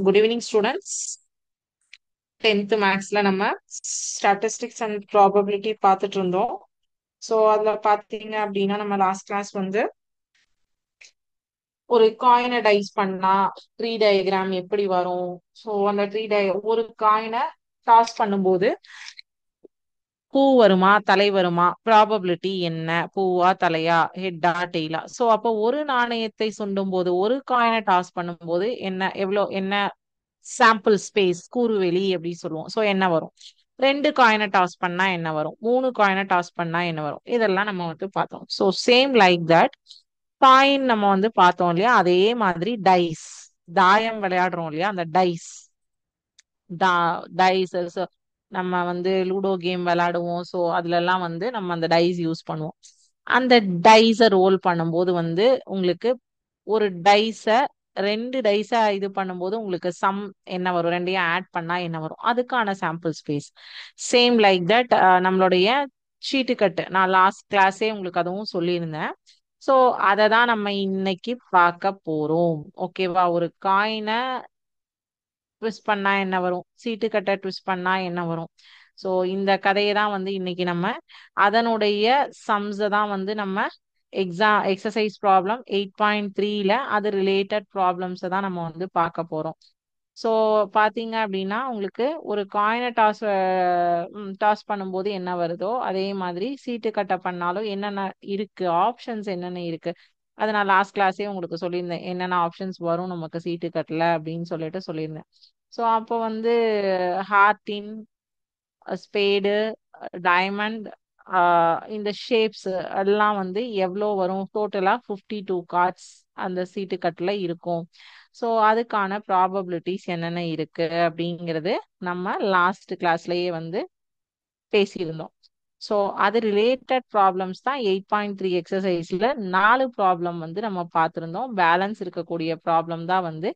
Good evening students. 10th மேக்ஸ்ல நம்ம statistics and probability பார்த்துட்டு இருந்தோம். ஸோ அதில் பார்த்தீங்க அப்படின்னா நம்ம லாஸ்ட் கிளாஸ் வந்து ஒரு காயினை டைஸ் பண்ணா ட்ரீ டயக்ராம் எப்படி வரும். ஸோ அந்த ஒரு காயினை டாஸ் பண்ணும்போது பூ வருமா தலை வருமா, ப்ராபபிலிட்டி என்ன, பூவா தலையா, ஹெட்டா டெய்லா. ஸோ அப்போ ஒரு நாணயத்தை சுண்டும் போது, ஒரு காயினை டாஸ் பண்ணும்போது என்ன சாம்பிள் ஸ்பேஸ் கூறுவெளி அப்படி சொல்லுவோம். ஸோ என்ன வரும், ரெண்டு காயினை டாஸ் பண்ணா என்ன வரும், மூணு காயினை டாஸ் பண்ணா என்ன வரும், இதெல்லாம் நம்ம வந்து பார்த்தோம். So same like that coin நம்ம வந்து பார்த்தோம் இல்லையா, அதே மாதிரி டைஸ், தாயம் விளையாடுறோம் இல்லையா, அந்த டைஸ் டைஸ் நம்ம வந்து லூடோ கேம் விளையாடுவோம். ஸோ அதுல எல்லாம் வந்து நம்ம அந்த டைஸ் யூஸ் பண்ணுவோம். அந்த டைஸை ரோல் பண்ணும்போது வந்து உங்களுக்கு ஒரு டைஸை ரெண்டு டைஸை இது பண்ணும்போது உங்களுக்கு சம் என்ன வரும், ரெண்டையும் ஆட் பண்ணா என்ன வரும், அதுக்கான sample space. Same like that நம்மளுடைய சீட்டுக்கட்டு நான் லாஸ்ட் கிளாஸே உங்களுக்கு அதுவும் சொல்லியிருந்தேன். ஸோ அதை தான் நம்ம இன்னைக்கு பார்க்க போறோம். ஓகேவா, ஒரு காயினை ட்விஸ்ட் பண்ணா என்ன வரும், சீட்டுக்கட்டை ட்விஸ்ட் பண்ணா என்ன வரும். ஸோ இந்த கதையை தான் வந்து இன்னைக்கு நம்ம அதனுடைய சம்ஸை தான் வந்து நம்ம எக்ஸசைஸ் ப்ராப்ளம் 8.3ல அது ரிலேட்டட் ப்ராப்ளம்ஸை தான் நம்ம வந்து பார்க்க போறோம். ஸோ பார்த்தீங்க அப்படின்னா உங்களுக்கு ஒரு காயினை டாஸ் பண்ணும்போது என்ன வருதோ அதே மாதிரி சீட்டு கட்ட பண்ணாலும் என்னென்ன இருக்கு, ஆப்ஷன்ஸ் என்னென்ன இருக்கு, அதை நான் லாஸ்ட் கிளாஸே உங்களுக்கு சொல்லியிருந்தேன் என்னென்ன ஆப்ஷன்ஸ் வரும் நமக்கு சீட்டு கட்டல அப்படின்னு சொல்லிட்டு சொல்லியிருந்தேன். ஸோ அப்போ வந்து ஹார்டின், ஸ்பேடு, டைமண்ட், இந்த ஷேப்ஸ் எல்லாம் வந்து எவ்வளோ வரும், டோட்டலா 52 கார்ட்ஸ் அந்த சீட்டு கட்டில் இருக்கும். ஸோ அதுக்கான ப்ராபபிலிட்டிஸ் என்னென்ன இருக்கு அப்படிங்கிறது நம்ம லாஸ்ட் கிளாஸ்லயே வந்து பேசியிருந்தோம். ஸோ அது ரிலேட்டட் ப்ராப்ளம்ஸ் தான் 8.3 எக்ஸசைஸ்ல 4 ப்ராப்ளம் வந்து நம்ம பார்த்துருந்தோம். பேலன்ஸ் இருக்கக்கூடிய ப்ராப்ளம் தான் வந்து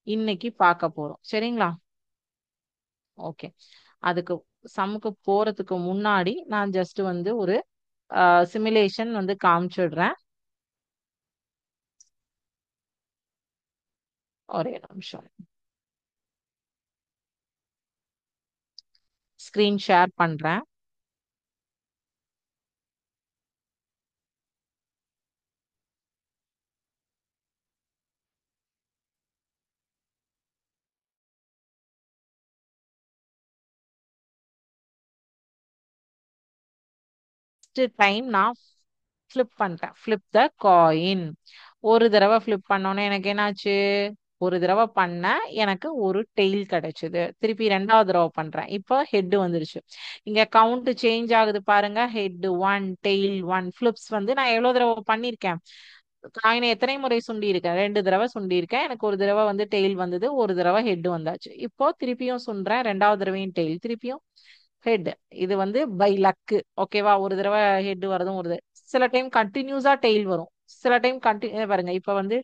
இன்னைக்கு பார்க்க போறோம். சரிங்களா? ஓகே. அதுக்கு சம்முக்கு போறதுக்கு முன்னாடி நான் ஜஸ்ட் வந்து ஒரு சிமுலேஷன் வந்து காமிச்சிடுறேன். ஒரே நிமிஷம் ஸ்கிரீன் ஷேர் பண்றேன். டைம் நான் ஃபிளிப் பண்றேன். ஃபிளிப் த காயின். ஒரு தடவை ஃபிளிப் பண்ணோன்னே எனக்கு என்னாச்சு, ஒரு தடவை பண்ண எனக்கு ஒரு டெய்ல் கிடைச்சது. திருப்பி ரெண்டாவது தடவை பண்றேன், இப்போ ஹெட் வந்துருச்சு. இங்க கவுண்ட் சேஞ்ச் ஆகுது பாருங்க. Head one, tail one. Philips வந்து நான் எவ்வளவு தடவை பண்ணிருக்கேன், காயினை எத்தனை முறை சுண்டி இருக்கேன், ரெண்டு தடவை சுண்டி இருக்கேன். எனக்கு ஒரு தடவை வந்து டெய்ல் வந்தது, ஒரு தடவை ஹெட் வந்தாச்சு. இப்போ திருப்பியும் சுண்டுறேன், ரெண்டாவது தடவையும் டெய்ல், திருப்பியும் ஹெட். இது வந்து பை லக்கு. ஓகேவா, ஒரு தடவை ஹெட் வரதும் வருது, சில டைம் கண்டினியூஸா டெய்ல் வரும், சில டைம் பாருங்க இப்ப வந்து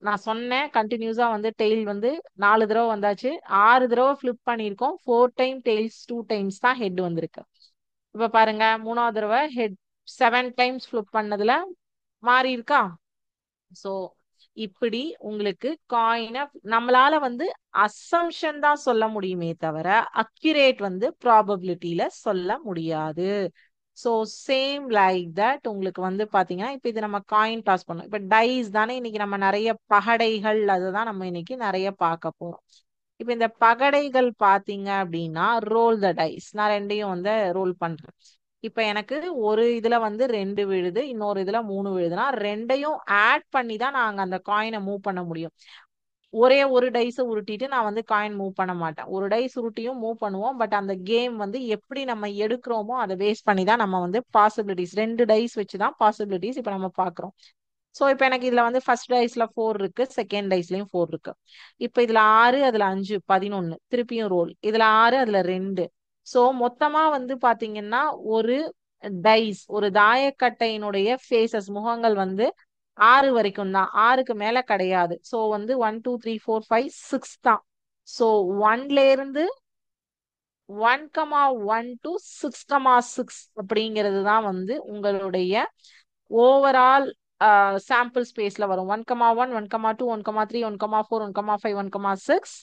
நான் சொன்னேன் கண்டினியூஸா வந்து டெய்ல் வந்து 4 தடவை வந்தாச்சு. 6 தடவை ஃபிளிப் பண்ணியிருக்கோம், 4 டைம் டெய்ல்ஸ், 2 டைம்ஸ் தான் ஹெட் வந்திருக்கு. இப்ப பாருங்க மூணாவது தடவை ஹெட் 7 டைம்ஸ் ஃபிளிப் பண்ணதுல மாறி இருக்கா. சோ இப்படி உங்களுக்கு காயினை நம்மளால வந்து அசம்ஷன் தான் சொல்ல முடியுமே தவிர அக்யூரேட் வந்து ப்ராபபிலிட்டியில சொல்ல முடியாது. ஸோ சேம் லைக் தட் உங்களுக்கு வந்து பாத்தீங்கன்னா இப்ப இது நம்ம காயின் டாஸ் பண்ணோம். இப்ப டைஸ் தானே இன்னைக்கு நம்ம நிறைய பகடைகள் அதுதான் நம்ம இன்னைக்கு நிறைய பார்க்க போறோம். இப்ப இந்த பகடைகள் பாத்தீங்க அப்படின்னா ரோல் த டைஸ், நான் ரெண்டையும் வந்து ரோல் பண்றேன். இப்ப எனக்கு ஒரு இதுல வந்து ரெண்டு விழுது, இன்னொரு இதுல மூணு விழுதுன்னா ரெண்டையும் ஆட் பண்ணி தான் நாங்க அந்த காயினை மூவ் பண்ண முடியும். ஒரே ஒரு டைஸ் உருட்டிட்டு நான் வந்து காயின் மூவ் பண்ண மாட்டேன். ஒரு டைஸ் உருட்டியும் மூவ் பண்ணுவோம். பட் அந்த கேம் வந்து எப்படி நம்ம எடுக்கிறோமோ அதை பேஸ் பண்ணி தான் நம்ம வந்து பாசிபிலிட்டிஸ், ரெண்டு டைஸ் வச்சு தான் பாசிபிலிட்டிஸ் இப்ப நம்ம பாக்குறோம். சோ இப்ப எனக்கு இதுல வந்து ஃபர்ஸ்ட் டைஸ்ல 4 இருக்கு, செகண்ட் டைஸ்லயும் 4 இருக்கு. இப்ப இதுல 6, அதுல 5, 11. திருப்பியும் ரோல், இதுல 6, அதுல 2. சோ மொத்தமா வந்து பாத்தீங்கன்னா ஒரு டைஸ், ஒரு தாயக்கட்டையினுடைய ஃபேசஸ் முகங்கள் வந்து 6 வரைக்கும் தான், 6க்கு மேல கிடையாது. சோ வந்து 1 2 3 4 5 6 தான். சோ ஒன்ல இருந்து 1,1 டு 6,6 அப்படிங்கிறது தான் வந்து உங்களுடைய ஓவரால் சாம்பிள் ஸ்பேஸ்ல வரும். 1,1 1,2 1,3 1,4 1,5 1,6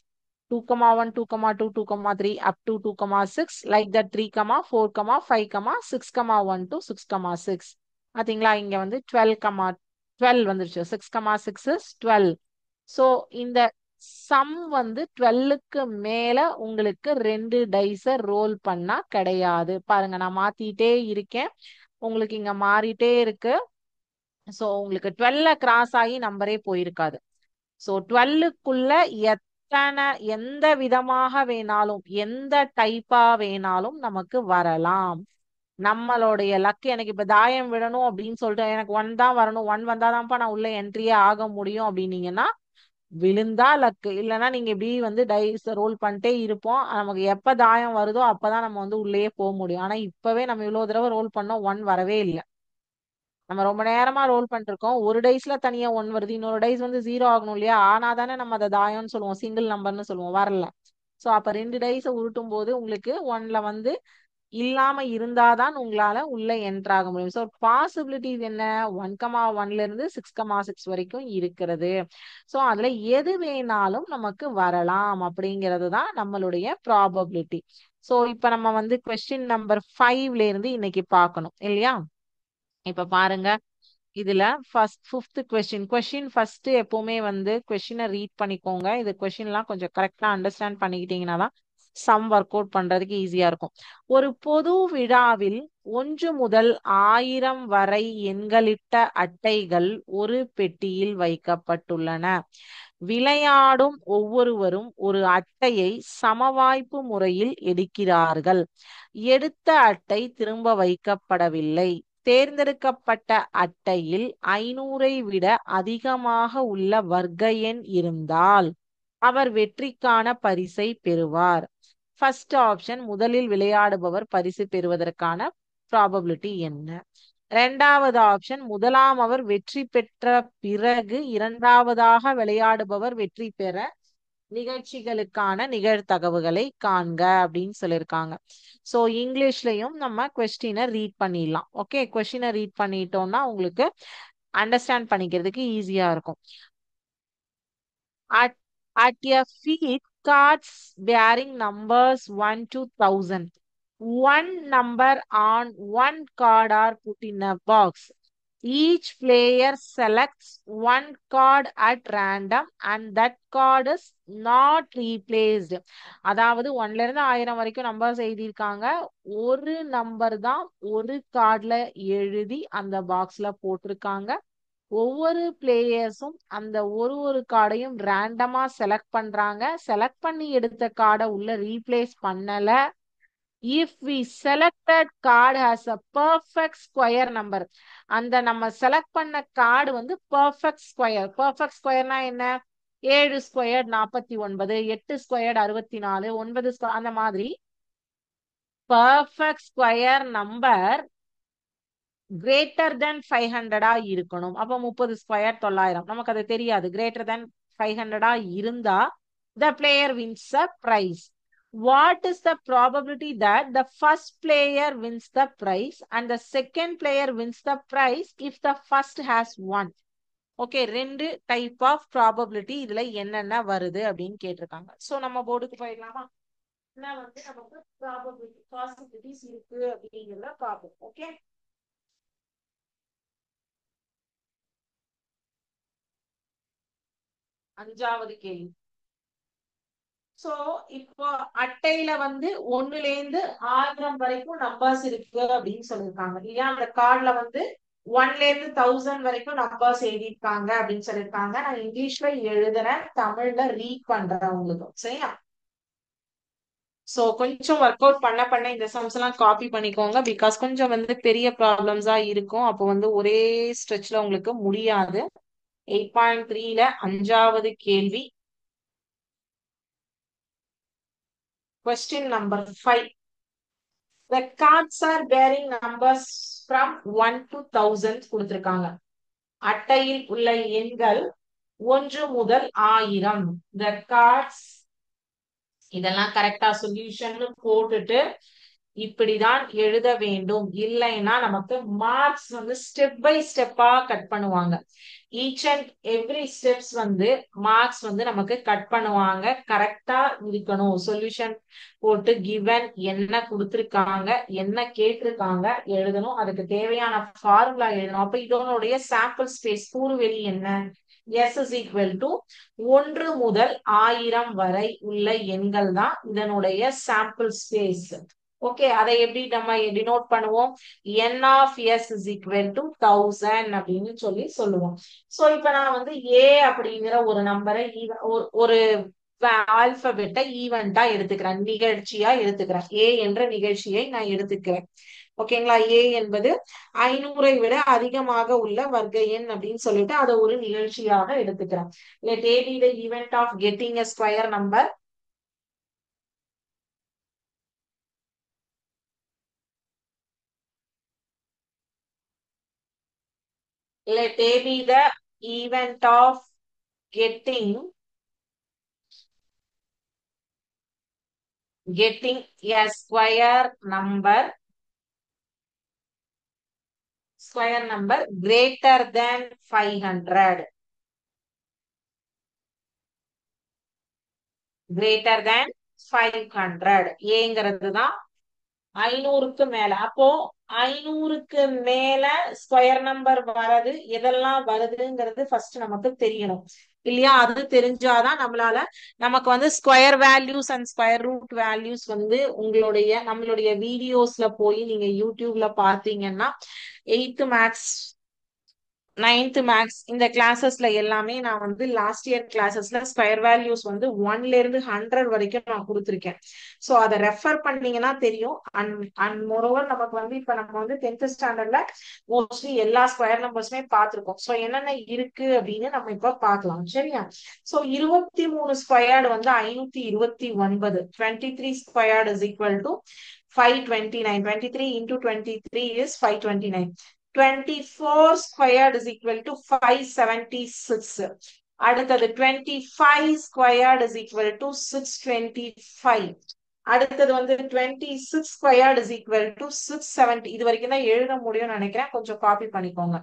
2, 1, 2, 2, 2, 3 up to 2, 6 like that 3, 4, 5, 6, 1 to 6, 6 பாத்தீங்களா இங்க வந்து 12, 12 வந்துருச்சு 6, 6 is 12. சோ இந்த சம் வந்து 12க்கு மேல உங்களுக்கு ரெண்டு டைஸ ரோல் பண்ணா கிடையாது. பாருங்க நான் மாத்திட்டே இருக்கேன், உங்களுக்கு இங்க மாறிட்டே இருக்கு. சோ உங்களுக்கு 12 கிராஸ் ஆகி நம்பரே போயிருக்காது. சோ 12க்குள்ள எத்தனை எந்த விதமாக வேணாலும் எந்த டைப்பா வேணாலும் நமக்கு வரலாம். நம்மளுடைய லக் எனக்கு இப்ப தாயம் விடணும் அப்படின்னு சொல்லிட்டு எனக்கு ஒன் தான் வரணும், ஒன் வந்தாதான்ப்பா நான் உள்ள என்ட்ரியே ஆக முடியும் அப்படின்னீங்கன்னா விழுந்தா லக்கு, இல்லைன்னா நீங்க இப்படி வந்து டைஸ் ரோல் பண்ணிட்டே இருப்போம். நமக்கு எப்ப தாயம் வருதோ அப்பதான் நம்ம வந்து உள்ளேயே போக முடியும். ஆனா இப்பவே நம்ம இவ்வளவு தடவை ரோல் பண்ணோம், ஒன் வரவே இல்லை. நம்ம ரொம்ப நேரமா ரோல் பண்ணிருக்கோம், ஒரு டைஸ்ல தனியா ஒன் வருது, இன்னொரு டைஸ் வந்து ஜீரோ ஆகணும் இல்லையா, ஆனா தானே நம்ம அதை தாயம்னு சொல்லுவோம், சிங்கிள் நம்பர்னு சொல்லுவோம், வரல. சோ அப்ப ரெண்டு டைஸ உருட்டும் போது உங்களுக்கு ஒன்ல வந்து இல்லாம இருந்தாதான் உங்களால உள்ள என்டர் ஆக முடியும். ஸோ பாசிபிலிட்டிஸ் என்ன, 1, 1ல இருந்து 6, 6 வரைக்கும் இருக்கிறது. ஸோ அதுல எது வேணாலும் நமக்கு வரலாம் அப்படிங்கிறது தான் நம்மளுடைய ப்ராபபிலிட்டி. ஸோ இப்ப நம்ம வந்து கொஸ்டின் நம்பர் 5ல இருந்து இன்னைக்கு பார்க்கணும் இல்லையா. இப்ப பாருங்க, இதுல ஃபர்ஸ்ட் ஃபிஃப்த் கொஸ்டின் ஃபர்ஸ்ட் எப்பவுமே வந்து கொஸ்டினை ரீட் பண்ணிக்கோங்க. இது கொஸ்டின்லாம் கொஞ்சம் கரெக்டா அண்டர்ஸ்டாண்ட் பண்ணிக்கிட்டீங்கன்னா தான் சம் ஒர்க் அவுட் பண்றதுக்கு ஈஸியா இருக்கும். ஒரு பொது விழாவில் 1 முதல் 1000 வரை எண்களிட்ட அட்டைகள் ஒரு பெட்டியில் வைக்கப்பட்டுள்ளன. விளையாடும் ஒவ்வொருவரும் ஒரு அட்டையை சமவாய்ப்பு முறையில் எடுக்கிறார்கள். எடுத்த அட்டை திரும்ப வைக்கப்படவில்லை. தேர்ந்தெடுக்கப்பட்ட அட்டையில் 500ஐ விட அதிகமாக உள்ள வர்க்க எண் இருந்தால் அவர் வெற்றிக்கான பரிசை பெறுவார். ஃபர்ஸ்ட் ஆப்ஷன், முதலில் விளையாடுபவர் பரிசு பெறுவதற்கான ப்ராபபிலிட்டி என்ன? இரண்டாவது ஆப்ஷன், முதலாம் அவர் வெற்றி பெற்ற பிறகு இரண்டாவதாக விளையாடுபவர் வெற்றி பெற நிகழ்ச்சிகளுக்கான நிகழ்தகவுகளை காண்க அப்படின்னு சொல்லியிருக்காங்க. ஸோ இங்கிலீஷ்லயும் நம்ம கொஸ்டினை ரீட் பண்ணிடலாம். ஓகே, கொஸ்டினை ரீட் பண்ணிட்டோம்னா உங்களுக்கு அண்டர்ஸ்டாண்ட் பண்ணிக்கிறதுக்கு ஈஸியா இருக்கும். At, at your feet, cards bearing numbers 1 to 1000. One number on one card are put in a box. Each player selects one card at random and that card is not replaced. அதாவது 1ல இருந்து 1000 வரைக்கும் numbers எழுதியிருக்காங்க. ஒரு number தான் ஒரு கார்ட்ல எழுதி அந்த பாக்ஸ்ல போட்டிருக்காங்க. ஒவ்வொரு பிளேயர்ஸும் அந்த ஒரு கார்டையும் ரேண்டமா செலக்ட் பண்றாங்க. செலக்ட் பண்ணி எடுத்த கார்டை உள்ள ரீப்ளேஸ் பண்ணல. If we selected card has a perfect square number, அந்த நம்ம செலக்ட் பண்ண கார்டு வந்து பர்ஃபெக்ட் ஸ்கொயர். பர்ஃபெக்ட் ஸ்கொயர்னா என்ன? 7 ஸ்கொயர் 49, 8 ஸ்கொயர் 64, 9 ஸ்கொயர், அந்த மாதிரி perfect square number greater than 500 இருக்கணும். அப்ப 30 ஸ்கொயர் 900, நமக்கு அது தெரியாது. கிரேட்டர் தென் 500 இருந்தா the player wins a prize. What is the probability that the first player wins the prize and the second player wins the prize if the first has won? Okay, ரெண்டு type of probability இதுல என்னென்ன வருது அப்படின்னு கேட்டிருக்காங்க. So நம்ம போர்டுக்கு போயிடலாமா? என்ன வந்து நமக்கு ப்ராபபிலிட்டி பாசிபிலிட்டிஸ் இருக்கு அப்படிங்கிறத பார்ப்போம். ஓகே, அஞ்சாவது கேள்வி. சோ இப்போ அட்டையில வந்து 1ல இருந்து 1000 வரைக்கும் நம்பர்ஸ் இருக்கு அப்படின்னு சொல்லியிருக்காங்க இல்லையா. அந்த கார்டுல வந்து 1ல இருந்து 1000 வரைக்கும் நம்பர்ஸ் எழுதியிருக்காங்க அப்படின்னு சொல்லியிருக்காங்க. நான் இங்கிலீஷ்ல எழுதுறேன், தமிழ்ல ரீட் பண்றேன் உங்களுக்கு, சரியா? சோ கொஞ்சம் ஒர்க் அவுட் பண்ண இந்த சம்ஸ் எல்லாம் காப்பி பண்ணிக்கோங்க. பிகாஸ் கொஞ்சம் வந்து பெரிய ப்ராப்ளம்ஸா இருக்கும், அப்போ வந்து ஒரே ஸ்ட்ரெச்ல உங்களுக்கு முடியாது. 8.3ல அஞ்சாவது கேள்வி. Question number 5. The cards are bearing numbers from 1 to 1000 கொடுத்திருக்காங்க. அட்டையில் உள்ள எண்கள் 1 முதல் 1000. The cards, இதெல்லாம் கரெக்டா சொல்யூஷன் போட்டுட்டு இப்படிதான் எழுத வேண்டும். இல்லைன்னா நமக்கு மார்க்ஸ் வந்து ஸ்டெப் பை ஸ்டெப்பா கட் பண்ணுவாங்க. ஈச் அண்ட் எவ்ரி ஸ்டெப்ஸ் வந்து மார்க்ஸ் வந்து நமக்கு கட் பண்ணுவாங்க. கரெக்டா இருக்கணும். சொல்யூஷன் போட்டு கிவன் என்ன கொடுத்திருக்காங்க, என்ன கேட்டிருக்காங்க எழுதணும். அதுக்கு தேவையான ஃபார்முலா எழுதணும். அப்ப இதனுடைய சாம்பிள் ஸ்பேஸ் கூறுவெளி என்ன? S is equal to 1 முதல் 1000 வரை உள்ள எண்கள் தான் இதனுடைய சாம்பிள் ஸ்பேஸ். ஓகே, அதை எப்படி நம்ம டினோட் பண்ணுவோம்? n of s is equal to 1000 அப்படின்னு சொல்லி சொல்லுவோம். சோ இப்ப நான் வந்து a அப்படிங்கிற ஒரு நம்பரை ஒரு ஆல்பபெட்டை ஈவெண்டா எடுத்துக்கிறேன், நிகழ்ச்சியா எடுத்துக்கிறேன். a என்ற நிகழ்ச்சியை நான் எடுத்துக்கிறேன். ஓகேங்களா? a என்பது 500 விட அதிகமாக உள்ள வர்க்க எண் அப்படின்னு சொல்லிட்டு அதை ஒரு நிகழ்ச்சியாக எடுத்துக்கிறேன். Let a be the event of getting a square number. Let a be the event of getting a square number greater than 500. Greater than 500. ஏங்கிறது தான் 500க்கு மேல. அப்போ 500க்கு மேல ஸ்கொயர் நம்பர் வர்றது எதெல்லாம் வருதுங்கிறது ஃபர்ஸ்ட் நமக்கு தெரியணும் இல்லையா? அது தெரிஞ்சாதான் நமக்கு வந்து square values and square root values வந்து நம்மளுடைய வீடியோஸ்ல போய் நீங்க யூடியூப்ல பாத்தீங்கன்னா 8th மேக்ஸ் 9th மேக்ஸ் இந்த கிளாஸஸ்ல எல்லாமே நான் வந்து லாஸ்ட் இயர் கிளாஸஸ்ல ஸ்கொயர் வேல்யூஸ் வந்து 1ல இருந்து 100 வரைக்கும் நான் கொடுத்துருக்கேன். சோ அதை ரெஃபர் பண்ணீங்கன்னா தெரியும். அண்ட் மோரோவர் நமக்கு வந்து இப்ப நம்ம வந்து 10th ஸ்டாண்டர்ட்ல மோஸ்ட்லி எல்லா ஸ்கொயர் நம்பர்ஸுமே பார்த்திருக்கோம். சோ என்னென்ன இருக்கு அப்படின்னு நம்ம இப்ப பார்க்கலாம். சரியா? சோ 23 ஸ்கொயர்டு வந்து 529. 23 squared is equal to 529. 23 into 23 is 529. 24 squared is equal to 576. அடுத்தது 25 squared is equal to 625. அடுத்தது வந்து 26 squared is equal to 670. இது வரைக்கும் தான் எழுத முடியும்னு நினைக்கிறேன். கொஞ்சம் காப்பி பண்ணிக்கோங்க.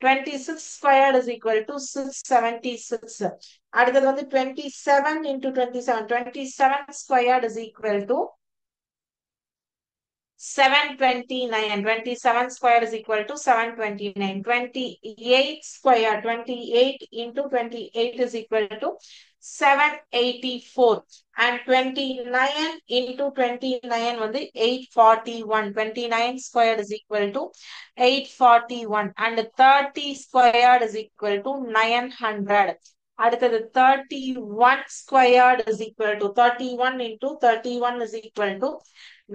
26 squared is equal to 676. அடுத்தது வந்து 27 into 27. 27 squared is equal to 729. 27 squared is equal to 729. 28 squared, 28 into 28 is equal to 784. And 29 into 29 வந்து 841. 29 squared is equal to 841. And 30 squared is equal to 900. அடுத்தது 31 squared is equal to 31 into 31 is equal to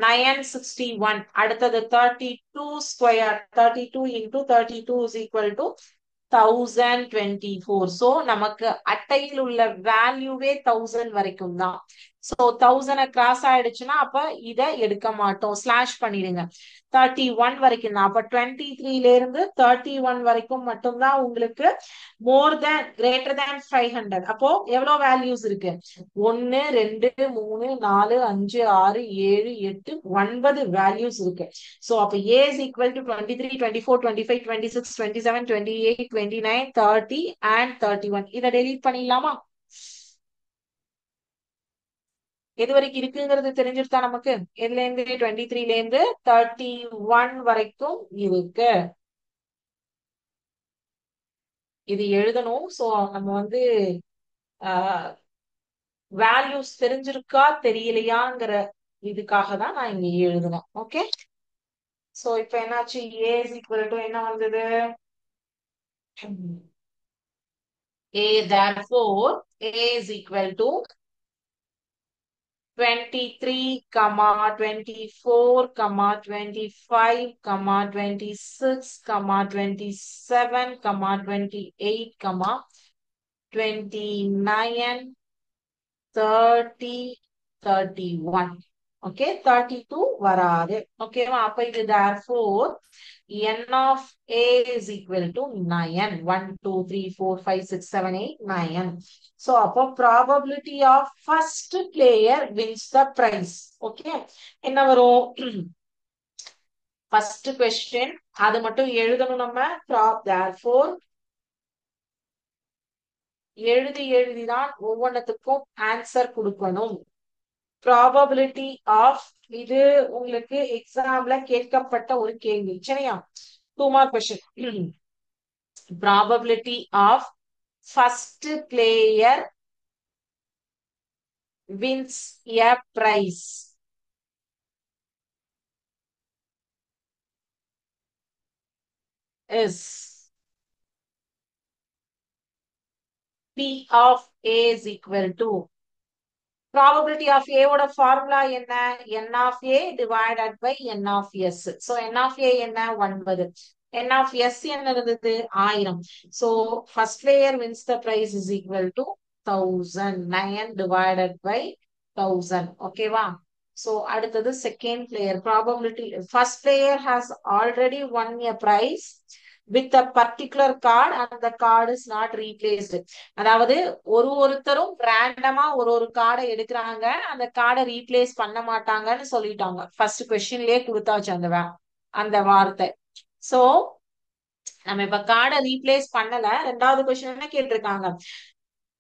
961. அடுத்தது 32 squared, 32 into 32 is equal to 1024. So நமக்கு அட்டையில் உள்ள வேல்யூவே 1000 வரைக்கும் தான். So 1000 cross ஆயிடுச்சுன்னா அப்ப இத எடுக்க மாட்டோம், ஸ்லாஷ் பண்ணிடுங்க. 31 வரைக்கும் தான். அப்ப 23ல இருந்து 31 வரைக்கும் மட்டும்தான் உங்களுக்கு மோர் தேன் கிரேட்டர் தேன் 500. அப்போ எவ்வளவு வேல்யூஸ் இருக்கு? 1 2 3 4 5 6 7 8 9 வேல்யூஸ் இருக்கு. சோ அப்ப A is equal to 23 24 25 26 27 28 29 30 and 31. இதை டெலீட் பண்ணிடலாமா? எது வரைக்கும் இருக்குங்கிறது தெரிஞ்சிருத்தா நமக்கு? எதுல இருந்து? 23ல இருந்து 31 வரைக்கும் இருக்கு. இது எழுதணும். சோ நம்ம வந்து வேல்யூஸ் தெரிஞ்சிருக்கா தெரியலையாங்கிற இதுக்காக தான் நான் இங்க எழுதுனேன். ஓகே, சோ இப்ப என்னாச்சு? A is equal to என்ன வந்தது? therefore A is equal to 23, 24, 25, 26, 27, 28, 29, 30, 31. Okay, 32 வராது. ஓகேவா? அப்ப இது therefore n of A is equal to 9. 1 2 3 4 5 6 7 8 9. So அப்போ probability of first player wins the prize. Okay, என்ன வரும்? ஃபர்ஸ்ட் கொஸ்டின் அது மட்டும் எழுதணும் நம்ம. therefore எழுதி எழுதிதான் ஒவ்வொன்றத்துக்கும் ஆன்சர் கொடுக்கணும். ப்ராபபிலிட்டி ஆஃப், இது உங்களுக்கு எக்ஸாம்ல கேட்கப்பட்ட ஒரு கேள்வி சரியா. 2 mark question. Probability of first player wins a prize is P of A is equal to probability of A ஓட ஃபார்முலா என்ன? N of A divided by N of S. So N of A என்ன? 9. N of S என்ன இருந்தது? 1000. So first player wins the prize is equal to 1000. 9 divided by 1000. ஓகேவா? So அடுத்தது second player probability. First player has already won a prize with a particular card and the card is not replaced. அதாவது ஒருத்தரும் ரேண்டமா ஒரு கார்டை எடுக்கிறாங்க, அந்த கார்டை ரீப்ளேஸ் பண்ண மாட்டாங்கன்னு சொல்லிட்டாங்க. ஃபர்ஸ்ட் கொஸ்டின்லயே கொடுத்தாச்சு அந்த வார்த்தை. சோ நம்ம இப்ப கார்டை ரீப்ளேஸ் பண்ணல. ரெண்டாவது கொஸ்டின் என்ன கேட்டிருக்காங்க?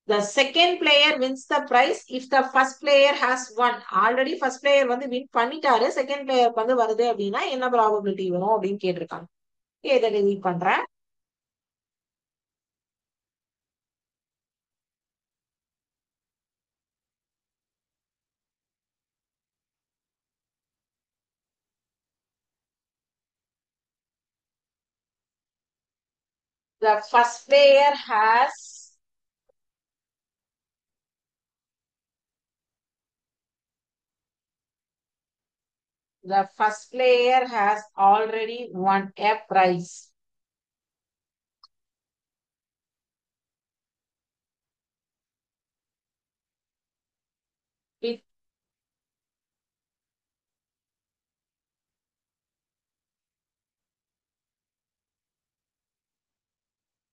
The second player wins the prize if the first player has won. Already first player வந்து வின் பண்ணிட்டாரு, செகண்ட் பிளேயருக்கு வந்து வருது அப்படின்னா என்ன ப்ராபபிலிட்டி வரும் அப்படின்னு கேட்டிருக்காங்க. இதை ரீட் பண்றேன். The first player has already won a prize.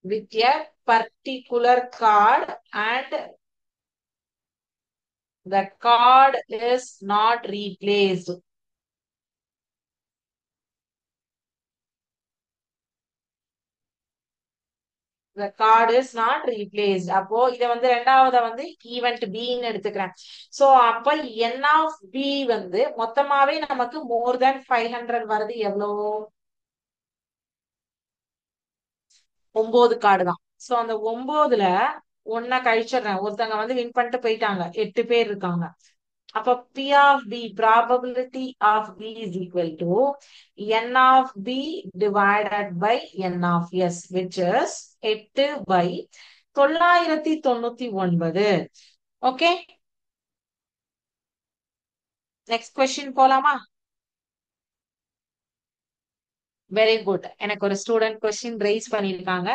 With a particular card and the card is not replaced. The card is not replaced. அப்போ இத வந்து ரெண்டாவத வந்து ஈவென்ட் பின்னு எடுத்துக்கிறேன். சோ அப்ப n of b வந்து மொத்தமாவே நமக்கு more than 500 வருது. எவ்வளவு? 9 கார்டு தான். சோ அந்த 9ல ஒன்ன கழிச்சிடுறேன். ஒருத்தங்க வந்து வின் பண்ணிட்டு போயிட்டாங்க, 8 பேர் இருக்காங்க. அப்ப P of B, probability of B is equal to N of B divided by N of S, which is 8 by 999. Okay, next question போலாமா? Very good. எனக்கு ஒரு ஸ்டூடெண்ட் கொஸ்டின் ரைஸ் பண்ணிருக்காங்க.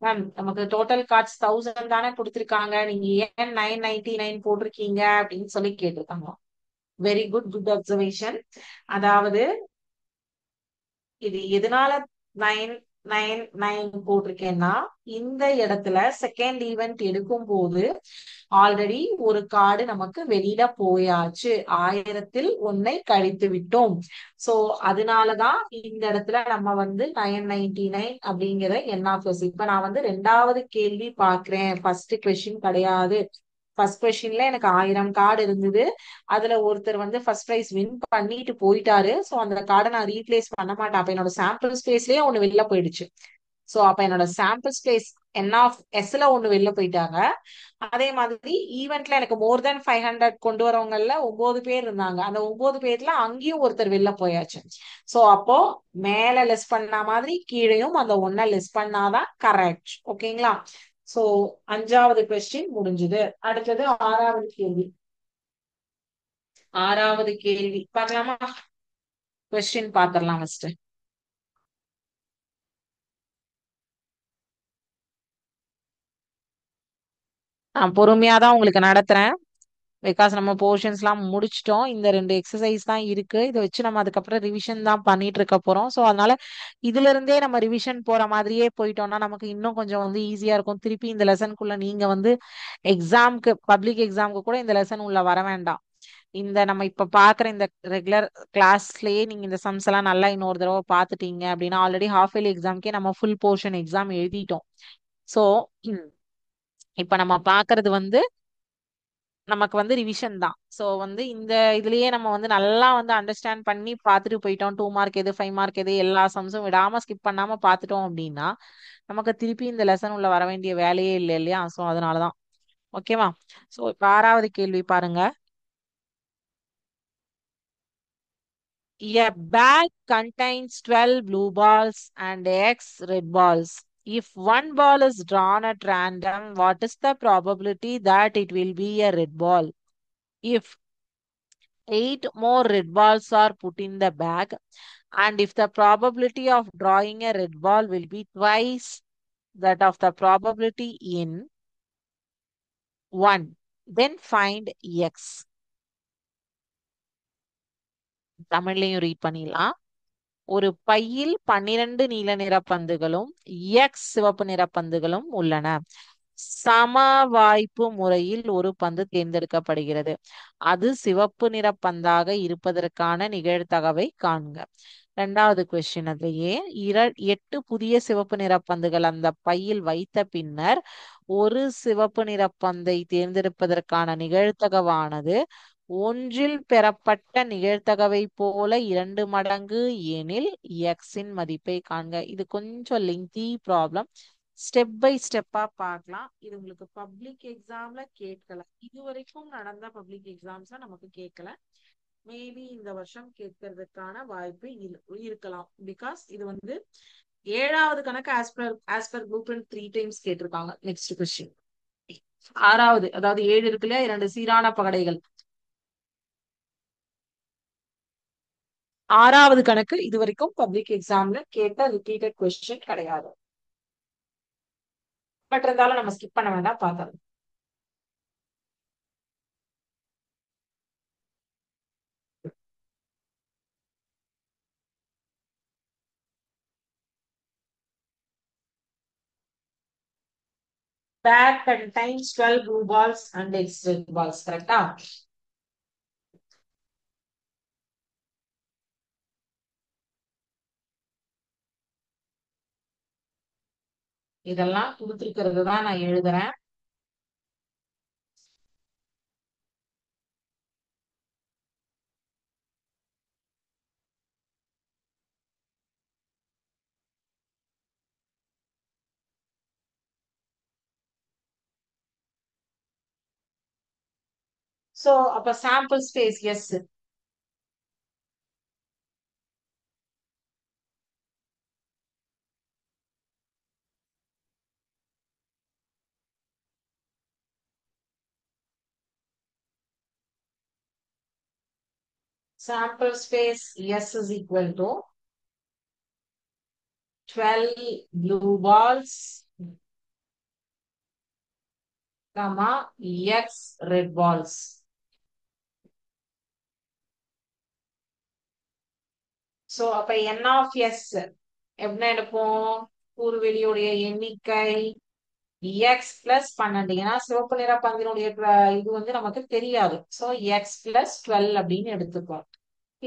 மேம், நமக்கு டோட்டல் கார்ட்ஸ் 1000 தானே கொடுத்திருக்காங்க, நீங்க ஏன் 999 போட்டிருக்கீங்க அப்படின்னு சொல்லி கேட்டிருக்காங்க. Very good, good observation. அதாவது இது எதனால 999 போட்டிருக்கேன்னா, இந்த இடத்துல செகண்ட் ஈவென்ட் எடுக்கும் போது ஆல்ரெடி ஒரு கார்டு நமக்கு வெளியில போயாச்சு, 1000ல் 1 கழித்து விட்டோம். சோ அதனாலதான் இந்த இடத்துல நம்ம வந்து 999 அப்படிங்கிற என்ஆர்எஸ். இப்ப நான் வந்து ரெண்டாவது கேள்வி பாக்குறேன், ஃபர்ஸ்ட் கொஸ்டின் கிடையாது. ஃபர்ஸ்ட் கொஸ்டின்ல எனக்கு 1000 கார்டு இருந்தது, அதுல ஒருத்தர் வந்து ஃபர்ஸ்ட் பிரைஸ் வின் பண்ணிட்டு போயிட்டாரு. சோ அந்த கார்டை நான் ரீப்ளேஸ் பண்ண மாட்டேன். அப்ப என்னோட சாம்பிள் ஸ்பேஸ்லயே ஒண்ணு வெளில போயிடுச்சு. சோ அப்ப என்னோட சாம்பிள் ஸ்பேஸ் என் ஆஃப் எஸ்ல ஒண்ணு வெளில போயிட்டாங்க. அதே மாதிரி ஈவென்ட்ல எனக்கு மோர் தென் 500 கொண்டு வரவங்கல்ல 9 பேர் இருந்தாங்க. அந்த 9 பேர்ல அங்கேயும் ஒருத்தர் வெளில போயாச்சு. சோ அப்போ மேல லெஸ் பண்ண மாதிரி கீழையும் அந்த ஒன்ன லெஸ் பண்ணாதான் கரெக்ட். ஓகேங்களா? சோ 5வது கொஸ்டின் முடிஞ்சது. அடுத்தது 6வது கேள்வி. 6வது கேள்வி பார்க்கலாமா? கொஸ்டின் பாத்திரலாம் ஃபர்ஸ்ட். நான் பொறுமையா தான் உங்களுக்கு நடத்துறேன். பிகாஸ் நம்ம போர்ஷன்ஸ் எல்லாம் முடிச்சிட்டோம். இந்த 2 எக்ஸசைஸ் தான் இருக்கு. இதை வச்சு நம்ம அதுக்கப்புறம் ரிவிஷன் தான் பண்ணிட்டு இருக்க போறோம். ஸோ அதனால இதுல இருந்தே நம்ம ரிவிஷன் போற மாதிரியே போயிட்டோம்னா நமக்கு இன்னும் கொஞ்சம் வந்து ஈஸியா இருக்கும். திருப்பி இந்த லெசனுக்குள்ள நீங்க வந்து எக்ஸாம்க்கு, பப்ளிக் எக்ஸாம்க்கு கூட இந்த லெசன் உள்ள வர வேண்டாம். இந்த நம்ம இப்ப பாக்குற இந்த ரெகுலர் கிளாஸ்லயே நீங்க இந்த சம்ஸ் எல்லாம் நல்லா இன்னொரு தடவை பாத்துட்டீங்க அப்படின்னா ஆல்ரெடி ஹாஃப் இயர்லி எக்ஸாம்க்கே நம்ம ஃபுல் போர்ஷன் எக்ஸாம் எழுதிட்டோம். சோ இப்ப நம்ம பாக்குறது வந்து நமக்கு வந்து ரிவிஷன் தான். சோ வந்து இந்த இதுலயே நம்ம வந்து நல்லா வந்து அண்டர்ஸ்டாண்ட் பண்ணி பார்த்துட்டு போயிட்டோம். 2 மார்க் எது 5 மார்க் எது எல்லா சம்ஸும் விடாம ஸ்கிப் பண்ணாம பார்த்துட்டோம் அப்படின்னா நமக்கு திருப்பி இந்த லெசன் உள்ள வர வேண்டிய வேலையே இல்லை இல்லையா? சோ அதனாலதான். ஓகேவா? சோ இப்ப 6வது கேள்வி பாருங்க. A bag contains 12 blue balls and X red balls. If one ball is drawn at random, what is the probability that it will be a red ball? If 8 more red balls are put in the bag, and if the probability of drawing a red ball will be twice that of the probability in 1, then find X. தமிழ்லையும் read பண்ணிடலாம். ஒரு பையில் 12 நீல நிற பந்துகளும் X சிவப்பு நிற பந்துகளும் உள்ளன. சம வாய்ப்பு முறையில் ஒரு பந்து தேர்ந்தெடுக்கப்படுகிறது. அது சிவப்பு நிற பந்தாக இருப்பதற்கான நிகழ்தகவை காண்க. 2வது கொஸ்டின் அதுலயே 8 புதிய சிவப்பு நிற பந்துகள் அந்த பையில் வைத்த பின்னர் ஒரு சிவப்பு நிற பந்தை தேர்ந்தெடுப்பதற்கான நிகழ்தகவானது ஒன்றில் பெறப்பட்ட நிகழ்தகவை போல 2 மடங்கு எனில் எக்ஸின் மதிப்பை காண்க. இது கொஞ்சம் லெங்தி ப்ராப்ளம். ஸ்டெப் பை ஸ்டெப்பா பார்க்கலாம். இது உங்களுக்கு பப்ளிக் எக்ஸாம்ல கேட்கல. இது வரைக்கும் நடந்த பப்ளிக் எக்ஸாம்ஸ்ல நமக்கு கேட்கல. மேபி இந்த வருஷம் கேட்கறதுக்கான வாய்ப்பு இருக்கலாம். பிகாஸ் இது வந்து 7வது கணக்கு as per blue print 3 times கேட்டிருக்காங்க. நெக்ஸ்ட் கொஸ்டின் 6வது, அதாவது 7 இருக்கு இல்லையா, 2 சீரான பகடைகள். 6வது கணக்கு இது வரைக்கும் பப்ளிக் எக்ஸாம்ல கேட்ட ரிப்பீட்டட் கொஸ்டின் கிடையாது. பட் இருந்தாலும் நம்ம ஸ்கிப் பண்ண வேண்டாம், பார்த்தோம். Bag contains 12 blue balls and X red balls. கரெக்டா? இதெல்லாம் கொடுத்திருக்கிறது தான் நான் எழுதுறேன். சோ அப்ப sample space S. Sample space S is equal to 12 blue balls, comma, X red balls. So, அப்ப N of S என்ன எடுப்போம்? கூறுவெளியுடைய எண்ணிக்கை X plus 12. ஏன்னா சிவப்பு நிற பந்தினுடைய இது வந்து நமக்கு தெரியாது. So, X plus 12 அப்படின்னு எடுத்துப்போம்.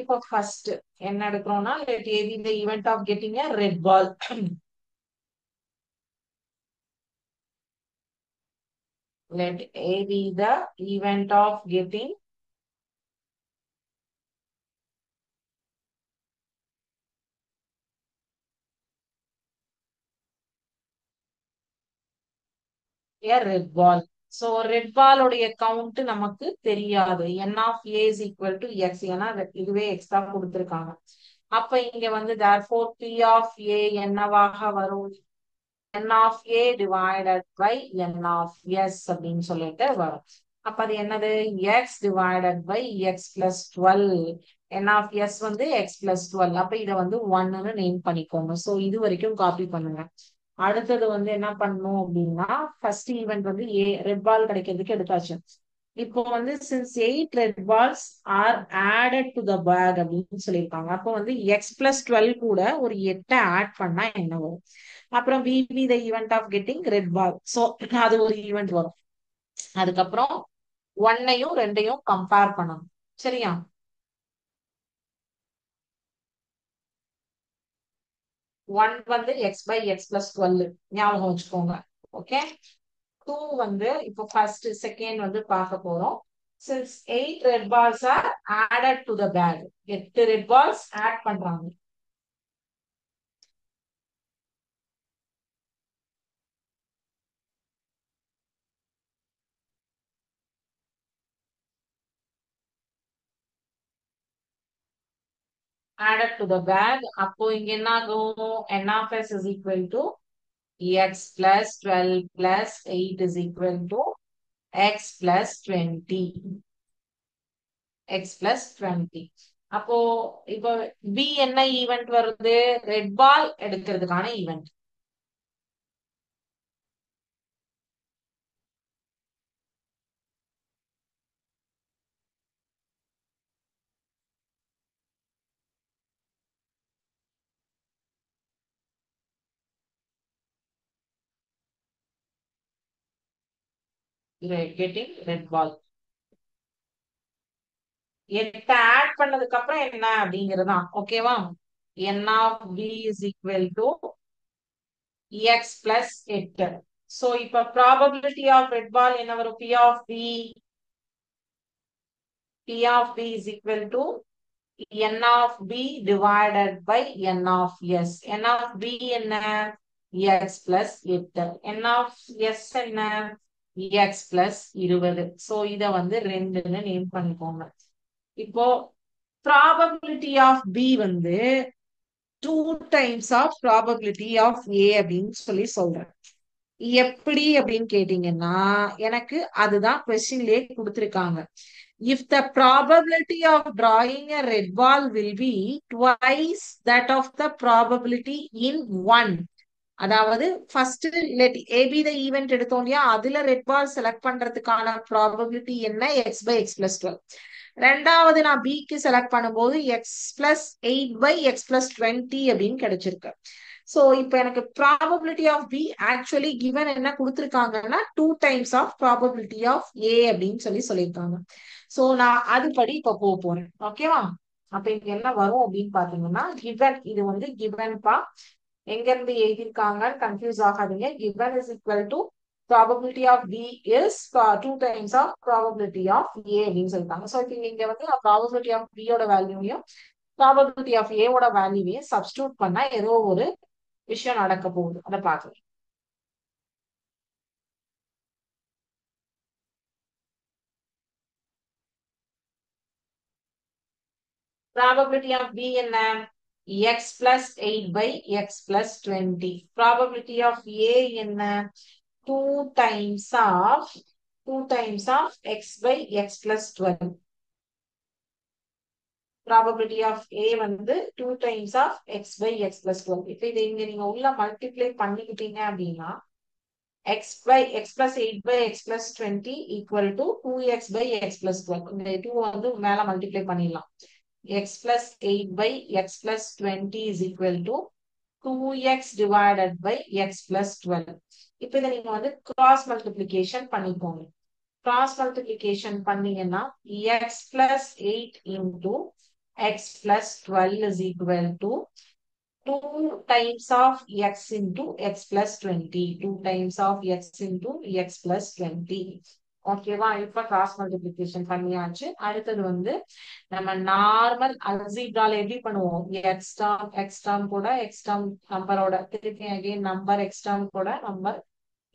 இப்போ ஃபர்ஸ்ட் என்ன எடுக்கிறோம்னா, let A be the event of getting a red ball. Let A be the event of getting a red ball. So red ball உடைய கவுண்ட் நமக்கு தெரியாது. N of A is equal to X. ஏன்னா இதுவே extra கொடுத்திருக்காங்க. அப்ப இங்க வந்து therefore P of A என்னவாக வரும்? N of A divided by N of S அப்படின்னு சொல்லிட்டு வரும். அப்ப அது என்னது? X divided by X plus 12. N of S வந்து X plus 12. அப்ப இதை வந்து 1ன்னு நேம் பண்ணிக்கோங்க. சோ இது வரைக்கும் காப்பி பண்ணுங்க. அடுத்தது வந்து என்ன பண்ணணும் அப்படின்னா, ஃபர்ஸ்ட் ஈவெண்ட் வந்து ரெட் பால் கிடைக்கிறதுக்கு எடுத்தாச்சு. இப்போ வந்து since 8 red balls are added to the bag அப்படின்னு சொல்லியிருக்காங்க. அப்போ வந்து எக்ஸ் பிளஸ் 12 கூட ஒரு 8 ஆட் பண்ணா என்ன வரும்? அப்புறம் B be the event of getting red ball. So அது ஒரு ஈவெண்ட் வரும். அதுக்கப்புறம் 1ஐயும் 2ஐயும் கம்பேர் பண்ணணும். சரியா? 1 வந்து எக்ஸ் பை எக்ஸ் பிளஸ் 12 ஞாபகம் வச்சுக்கோங்க. ஓகே. 2 வந்து இப்போ ஃபர்ஸ்ட் செகண்ட் வந்து பார்க்க போறோம். since 8 red balls are added to the bag, 8 red balls add பண்றாங்க. added to the bag, அப்போ இங்க என்ன ஆகும்? n of s is equal to x plus 12 plus 8 is equal to x plus 20. x plus 20. அப்போ இப்போ b என்ன event வருது? Red ball எடுக்கிறதுக்கான event. getting red ball. 8 add பண்ணதுக்கு அப்புறம் என்ன அப்படிங்கறதுதான். ஓகேவா? n of b is equal to x plus 8. So இப்ப probability of red ball என்ன வரும்? p of b is equal to n of b divided by n of s. n of b என்ன? x plus 8. n of s என்ன? x plus 20. So இத வந்து 2ன்னு name பண்ணிக்கோங்க. இப்போ probability of b வந்து 2 times of probability of a அப்படின்னு சொல்லி சொல்றேன். எப்படி அப்படின்னு கேட்டீங்கன்னா, எனக்கு அதுதான் கொஸ்டின்லயே கொடுத்திருக்காங்க. if the probability of drawing a red ball will be twice that of the probability in one, அதாவது first let A be the event எடுத்தோம் இல்லையா, அதுல ரெட் பால் செலக்ட் பண்றதுக்கான ப்ராபபிலிட்டி என்ன? X by X plus 12. ரெண்டாவது நான் பிக்கு செலக்ட் பண்ணும்போது X plus 8 by X plus 20 அப்படின்னு கிடைச்சிருக்கு. சோ இப்போ எனக்கு probability of B actually given என்ன கொடுத்துருக்காங்கன்னா 2 times of probability of A அப்படின்னு சொல்லியிருக்காங்க. சோ நான் அதுபடி இப்ப போக போறேன். ஓகேவா? அப்ப இங்க என்ன வரும் அப்படின்னு பாத்தீங்கன்னா, கிவன் இது வந்து கிவன் பா, எங்க இருந்து எழுதியிருக்காங்க கன்ஃபியூஸ் ஆகாதீங்க. given is equal to probability of b is 2 times of probability of a அப்படின்னு சொல்லிட்டாங்க. ஸோ இப்போ இங்க வந்து probability of b ஓட வேல்யூவையும் probability of a ஓட வேல்யூவையும் சப்ஸ்டியூட் பண்ணா ஏதோ ஒரு விஷயம் நடக்க போகுது. அதை பார்க்கலாம். probability of b என்ன? x plus 8 by x plus 20. probability of a என்ன? 2 times of 2 times of x by x plus 12. probability of a வந்து 2 times of x by x plus 12. இப்போ இதை இங்க நீங்க உள்ள மல்டிப்ளை பண்ணிக்கிட்டீங்க அப்படின்னா x by x plus 8 by x plus 20 equal to 2x by x plus 12. இந்த 2 வந்து மேல மல்டிப்ளை பண்ணிடலாம். x plus 8 by x plus 20 is equal to 2x divided by x plus 12. இப்போ இதை நீங்க வந்து cross multiplication பண்ணிக்கோங்க. cross multiplication பண்ணீங்கன்னா x plus 8 into x plus 12 is equal to 2 times of x into x plus 20. 2 times of x into x plus 20. ஓகேவா? இப்ப cross multiplication பண்ணியாச்சு. அடுத்தது வந்து நம்ம நார்மல் அல்ஜீப்ரால எப்படி பண்ணுவோம்? எக்ஸ் டேர்ம் கூட எக்ஸ் டேர்ம் நம்பரோட திருப்பி அகைன் நம்பர் எக்ஸ் டேர்ம் கூட நம்பர்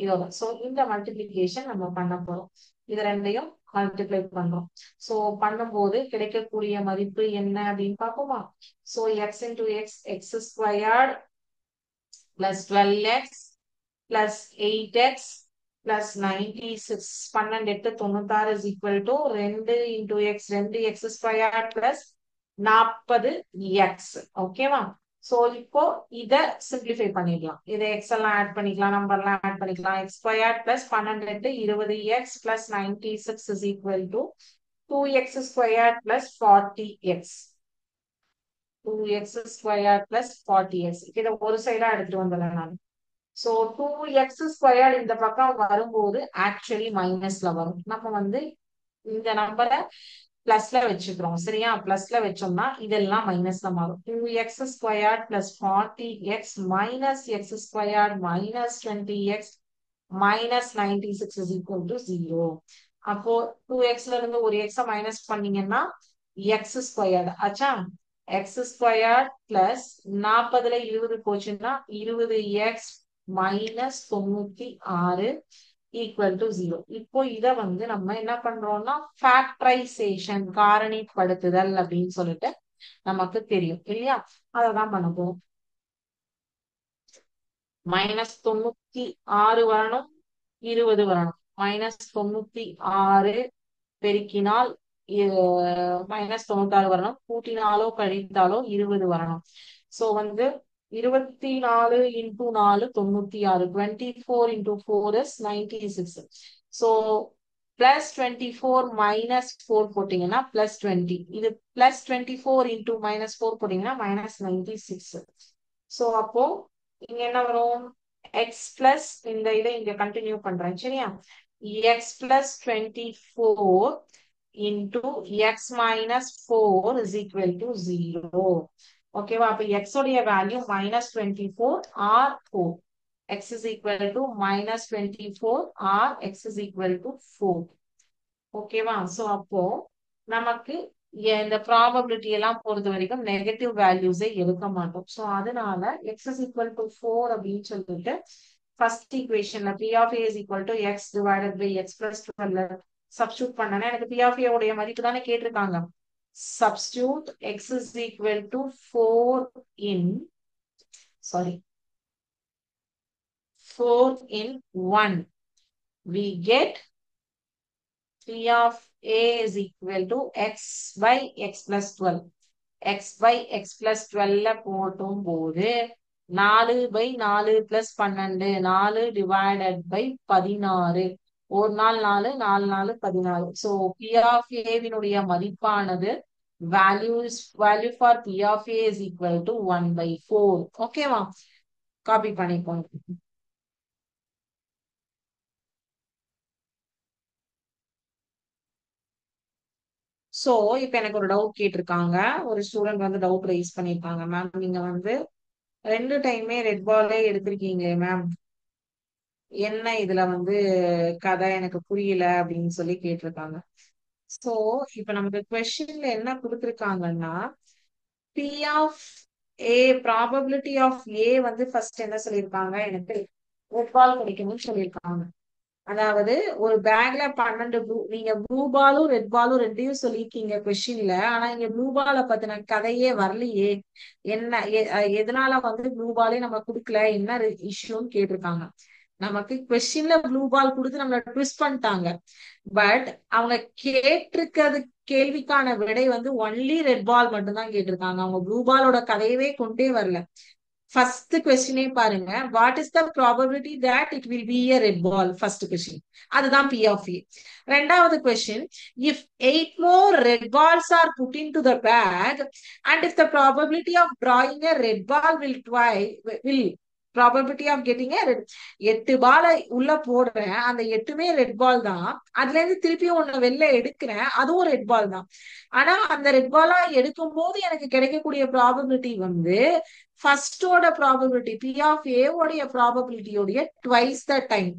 இதோட. சோ இந்த மல்டிபிளிகேஷன் நம்ம பண்ண போறோம். இது ரெண்டையும் மல்டிப்ளை பண்றோம். சோ பண்ணும்போது கிடைக்கக்கூடிய மதிப்பு என்ன அப்படின்னு பார்ப்போமா? So X into X, X squared plus 12x plus 8x plus 96. 12 8 96 is equal to 2 into x 2x squared plus 40x. ஓகேவா? சோ இப்போ இத சிம்பிளிஃபை பண்ணிடலாம். இதை எக்ஸ் எல்லாம் ஆட் பண்ணிக்கலாம், நம்பர் எல்லாம் ஆட் பண்ணிக்கலாம். X square plus 12 20x plus 96 is equal to 2x square plus 40x. 2x square plus 40x. இதை ஒரு சைடா எடுத்துட்டு வந்துடுறேன் நான். சோ 2x ஸ்கொயர் இந்த பக்கம் வரும்போது ஆக்சுவலி மைனஸ்ல வரும். நம்ம வந்து இந்த நம்பரை பிளஸ்ல வச்சுக்கிறோம் சரியா? பிளஸ்ல வச்சோம்னா இதெல்லாம் மைனஸ்ல மாறும். 2x² plus 40x minus x² minus 20x minus 96 is equal to 0. அப்போ 2xல இருந்து ஒரு x மைனஸ் பண்ணீங்கன்னா எக்ஸ் ஸ்கொயர்டு ஆச்சா? எக்ஸ் ஸ்கொயர்ட் பிளஸ் 40ல 20 போச்சுன்னா 20x மைனஸ் 96 ஈக்குவல் டு 0. இப்போ இத வந்து நம்ம என்ன பண்றோம்னா ஃபேக்டரைசேஷன் காரணிப்படுத்துதல் அப்படின்னு சொல்லிட்டு நமக்கு தெரியும் இல்லையா? அததான் பண்ண போறோம். மைனஸ் 96 வரணும், 20 வரணும். மைனஸ் 96 பெருக்கினால் மைனஸ் 96 வரணும், கூட்டினாலோ கழித்தாலோ 20 வரணும். சோ வந்து 24 into 4 96, 24 into 4 is 96. So plus 24 minus 4 போட்டீங்கன்னா பிளஸ் 20. இது பிளஸ் 24 இன்டூ மைனஸ் 4 போட்டீங்கன்னா மைனஸ் 96. ஸோ அப்போ இங்க என்ன வரும்? எக்ஸ் பிளஸ் இந்த இதை இங்க கண்டினியூ பண்றேன் சரியா? X plus 24 into x minus 4 is equal to 0. ஓகேவா? அப்ப x உடைய value minus 24 or 4. x is equal to minus 24 or x is equal to 4. ஓகேவா? சோ அப்போ நமக்கு இந்த ப்ராபபிலிட்டி எல்லாம் பொறுத்த வரைக்கும் நெகட்டிவ் வேல்யூஸை எடுக்க மாட்டோம். சோ அதனால x is equal to 4 அப்படின்னு சொல்லிட்டு first ஈக்குவேஷன்ல p of a is equal to x divided by x plus 12 substitute பண்ணனா எனக்கு p of a உடைய மதிப்பு தானே கேட்டிருக்காங்க. Substitute x is equal to 4 in 1. We get p of a is equal to x by x plus 12. x by x plus 12 போட்டும் போது 4 by 4 plus 12 4 divided by 16. ஒரு நாள் 4 4 4 16. So p of a வினுடைய மதிப்பானது value for p of a is equal to 1 by 4. ஓகேவா? Copy பண்ணிக்கோங்க. So இப்ப எனக்கு ஒரு டவுட் கேட்டிருக்காங்க. ஒரு ஸ்டூடெண்ட் வந்து டவுட் ரைஸ் பண்ணிருக்காங்க. மேம் நீங்க வந்து 2 டைமே ரெட் பாலே எடுத்திருக்கீங்க மேம், என்ன இதுல வந்து கதை எனக்கு புரியல அப்படின்னு சொல்லி கேட்டிருக்காங்க. சோ இப்ப நமக்கு கொஸ்டின்ல என்ன கொடுத்திருக்காங்கன்னா P of A probability of A வந்து ஃபர்ஸ்ட் என்ன சொல்லியிருக்காங்க, எனக்கு ரெட் பால் கிடைக்கணும்னு சொல்லியிருக்காங்க. அதாவது ஒரு பேக்ல 12 ப்ளூ, நீங்க ப்ளூ பாலும் ரெட் பாலும் ரெண்டையும் சொல்லியிருக்கீங்க கொஸ்டின்ல. ஆனா இங்க ப்ளூ பால பத்தின கதையே வரலையே, என்ன எதனால வந்து ப்ளூ பாலே நம்ம குடுக்கல, என்ன இஷ்யூன்னு கேட்டிருக்காங்க. நமக்கு கொஸ்டின்ல ப்ளூ பால் கொடுத்து நம்மள ட்விஸ்ட் பண்ணிட்டாங்க. பட் அவங்க கேட்டிருக்கிறது கேள்விக்கான விடை வந்து ஒன்லி ரெட் பால் மட்டும் தான் கேட்டிருக்காங்க. அவங்க ப்ளூ பாலோட கதையவே கொண்டே வரல. ஃபர்ஸ்ட் கொஸ்டினே பாருங்க, what is the probability that it will be a red ball? First question அதுதான் பி ஆஃப் ஏ. ரெண்டாவது question, if 8 more red balls are put into the bag and if the probability of drawing a red ball will probability of getting 8 ball உள்ள போடுறேன், அந்த 8மே red பால் தான். அதுல இருந்து திருப்பியும் ஒண்ணு வெளில எடுக்கிறேன், அதுவும் ரெட் பால் தான். ஆனா அந்த ரெட் பாலா எடுக்கும் போது எனக்கு கிடைக்கக்கூடிய ப்ராபபிலிட்டி வந்து ஃபர்ஸ்டோட ப்ராபபிலிட்டி பி ஆஃப் ஏ உடைய ப்ராபபிலிட்டியோடைய ட்வைஸ் த டைம்.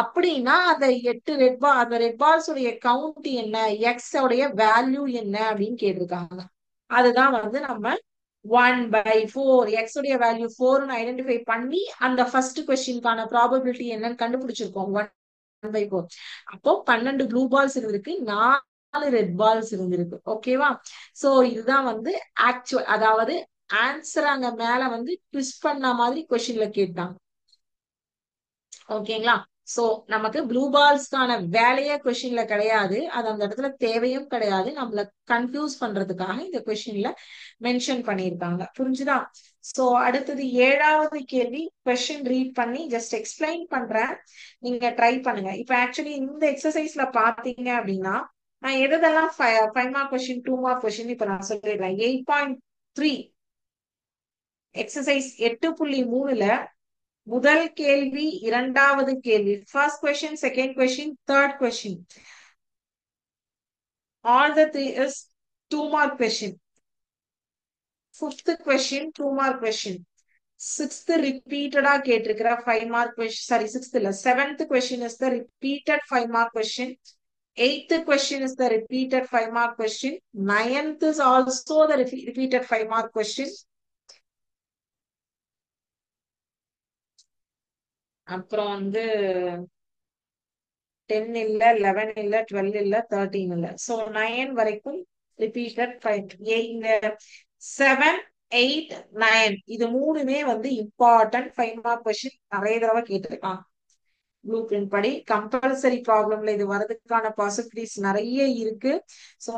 அப்படின்னா அந்த 8 ரெட் பால், அந்த ரெட் பால்ஸ் உடைய கவுண்ட் என்ன, எக்ஸ் உடைய வேல்யூ என்ன அப்படின்னு கேட்டிருக்காங்க. அதுதான் வந்து நம்ம 1/4 x உடைய வேல்யூ 4 ஐடென்டிஃபை பண்ணி அந்த ஃபர்ஸ்ட் கொஸ்டின்கான ப்ராபபிலிட்டி என்னன்னு கண்டுபிடிச்சிருக்கோம் 1/4. அப்போ 12 ப்ளூ பால்ஸ் இருந்திருக்கு, 4 ரெட் பால்ஸ் இருந்திருக்கு. ஓகேவா? சோ இதுதான் வந்து ஆக்சுவல், அதாவது ஆன்சர் அங்க மேல வந்து ட்விஸ்ட் பண்ண மாதிரி கொஸ்டின்ல கேட்டாங்க. ஓகேங்களா? சோ நமக்கு ப்ளூ பால்ஸ்க்கான வேலையே கொஸ்டின்ல கிடையாது, அது அந்த இடத்துல தேவையும் கிடையாது. நம்மள கன்ஃபியூஸ் பண்றதுக்காக இந்த கொஸ்டின்ல மென்ஷன் பண்ணியிருக்காங்க. புரிஞ்சுதா? சோ அடுத்தது 7வது கேள்வி. கொஸ்டின் ரீட் பண்ணி ஜஸ்ட் எக்ஸ்பிளைன் பண்றேன், நீங்க ட்ரை பண்ணுங்க. இப்ப ஆக்சுவலி இந்த எக்ஸசைஸ்ல பாத்தீங்க அப்படின்னா நான் எதெல்லாம் 5 மார்க் கொஸ்டின் 2 மார்க் கொஸ்டின் இப்ப நான் சொல்லிடுறேன். 8.3 எக்ஸசைஸ் 8.3ல முதல் கேள்வி, இரண்டாவது கேள்வி, first question, second question, third question. All the three is 2 mark question. Fifth question, 2 mark question. Sixth repeated கேட்டிருக்கிற 5 mark question. Sorry, sixth இல்ல. Seventh question is the repeated 5 mark question. Eighth question is the repeated 5 mark question. Ninth is also the repeated 5 mark question. அப்புறம் வந்து 10 இல்ல, 11 இல்ல, 12 இல்ல, 13 இல்ல. So 9 வரைக்கும் repeated 5. இந்த 7, 8, 9 இது மூணுமே வந்து important 5 mark question நிறைய தடவை கேட்டிருக்கான். ப்ளூ பிரிண்ட் படி கம்பல்சரி ப்ராப்ளம்ல இது வரதுக்கான பாசிபிலிட்டிஸ் நிறைய இருக்கு. ஸோ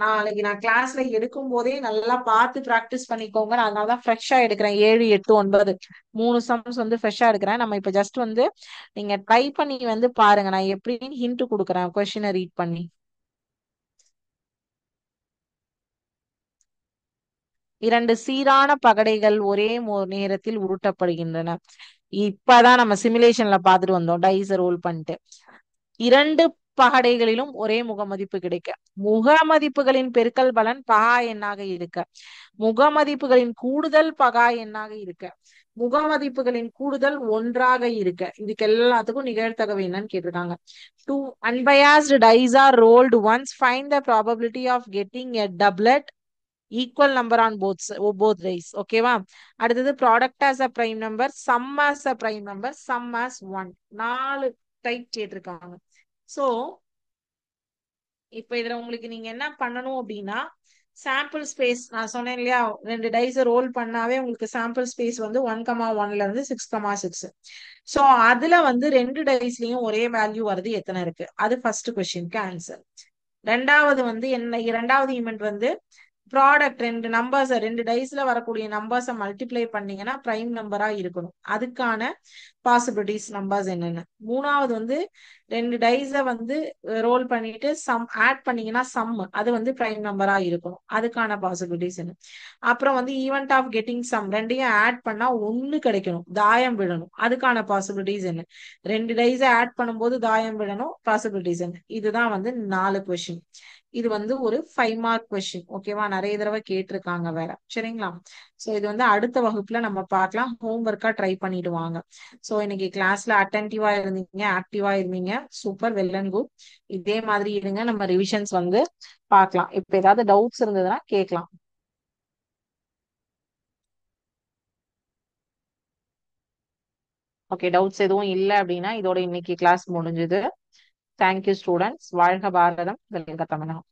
நாளைக்கு நான் கிளாஸ்ல எடுக்கும் போதே நல்லா பார்த்து ப்ராக்டிஸ் பண்ணிக்கோங்க. நான் அதனாலதான் ஃப்ரெஷ்ஷா எடுக்கிறேன். 7, 8, 9 மூணு சம்ஸ் வந்து ஃப்ரெஷ்ஷா எடுக்கிறேன். நம்ம இப்ப ஜஸ்ட் வந்து நீங்க ட்ரை பண்ணி வந்து பாருங்க. நான் எப்படின்னு ஹிண்ட் கொடுக்குறேன் கொஸ்டினை ரீட் பண்ணி. இரண்டு சீரான பகடைகள் ஒரே நேரத்தில் உருட்டப்படுகின்றன. இப்பதான் நம்ம சிமுலேஷன்ல பாத்துட்டு வந்தோம் டைஸ் ரோல் பண்ணிட்டு. இரண்டு பகடைகளிலும் ஒரே முகமதிப்பு கிடைக்க முகமதிப்புகளின் பெருக்கல் பலன் பகா எண்ணாக இருக்க முகமதிப்புகளின் கூடுதல் பகா எண்ணாக இருக்க முகமதிப்புகளின் கூடுதல் ஒன்றாக இருக்க இதுக்கு எல்லாத்துக்கும் நிகழ்தகவு என்னன்னு கேட்டிருக்காங்க. Two unbiased dice are rolled once. Find the probability of getting a doublet equal number on both dice. ஓகேவா? அடுத்தது product as a prime number, sum as a prime number, sum as 1. 4 type கேட்டிருக்காங்க. So இப்ப இதுல உங்களுக்கு நீங்க என்ன பண்ணணும் அப்படின்னா சாம்பிள் ஸ்பேஸ் நான் சொன்னேன் இல்லையா, ரெண்டு டைஸ் ரோல் பண்ணாவே உங்களுக்கு சாம்பிள் ஸ்பேஸ் வந்து 1,1 இருந்து 6,6. சோ அதுல வந்து ரெண்டு டைஸ்லயும் ஒரே வேல்யூ வருது எத்தனை இருக்கு, அது ஃபர்ஸ்ட் கொஸ்டினுக்கு ஆன்சர். ரெண்டாவது வந்து என்ன, இரண்டாவது ஈவெண்ட் வந்து ப்ராடக்ட் ரெண்டு நம்பர்ஸ் ரெண்டு டைஸ்ல வரக்கூடிய நம்பர்ஸை மல்டிப்ளை பண்ணீங்கன்னா பிரைம் நம்பரா இருக்கணும், அதுக்கான பாசிபிலிட்டிஸ் நம்பர்ஸ் என்னென்ன. மூணாவது வந்து ரெண்டு டைஸ வந்து ரோல் பண்ணிட்டு சம் ஆட் பண்ணீங்கன்னா சம் அது வந்து பிரைம் நம்பரா இருக்கணும், அதுக்கான பாசிபிலிட்டிஸ் என்ன. அப்புறம் வந்து ஈவெண்ட் ஆஃப் கெட்டிங் சம் ரெண்டையும் ஆட் பண்ணா ஒண்ணு கிடைக்கணும், தாயம் விடணும், அதுக்கான பாசிபிலிட்டிஸ் என்ன. ரெண்டு டைஸ ஆட் பண்ணும்போது தாயம் விடணும், பாசிபிலிட்டிஸ் என்ன. இதுதான் வந்து 4 கொஸ்டின். இது வந்து ஒரு 5 மார்க் கொஸ்டின். ஓகேவா? நிறைய தடவை கேட்டிருக்காங்க வேற. சரிங்களா? சோ இது வந்து அடுத்த வகுப்புல நம்ம பார்க்கலாம். ஹோம் ஒர்க்கா ட்ரை பண்ணிட்டு வாங்க. சோ இன்னைக்கு கிளாஸ்ல அட்டென்டிவா இருந்தீங்க, ஆக்டிவா இருந்தீங்க, சூப்பர், வெல் அண்ட் குட். இதே மாதிரி இருங்க, நம்ம ரிவிஷன்ஸ் வந்து பார்க்கலாம். இப்ப ஏதாவது டவுட்ஸ் இருந்ததுன்னா கேட்கலாம். ஓகே, டவுட்ஸ் எதுவும் இல்லை அப்படின்னா இதோட இன்னைக்கு கிளாஸ் முடிஞ்சது. Thank you students. வாழ்க பாரதம், வெல்க தமிழகம்.